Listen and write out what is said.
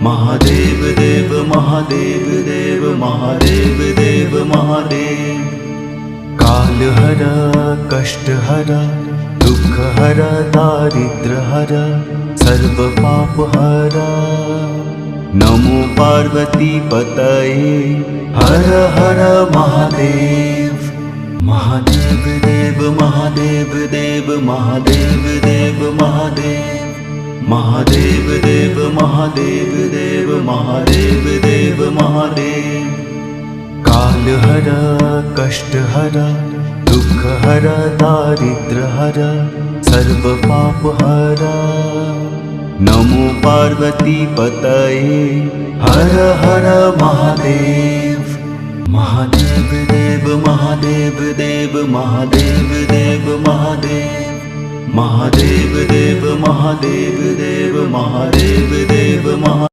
महादेव देव महादेव देव महादेव देव महादेव। काल हर कष्ट हर दुख हर दारिद्र हर सर्व पाप हर। नमो पार्वती पतये हर हर महादेव। महादेव देव महादेव देव महादेव देव महादेव। महादेव देव महादेव देव महादेव देव महादेव। काल हर कष्ट हर दुख हर दारिद्र हर सर्व पाप हर। नमो पार्वती पतये हर हर महादेव। महादेव देव महादेव देव महादेव देव महादेव। महादेव देव महादेव देव महादेव देव महादेव।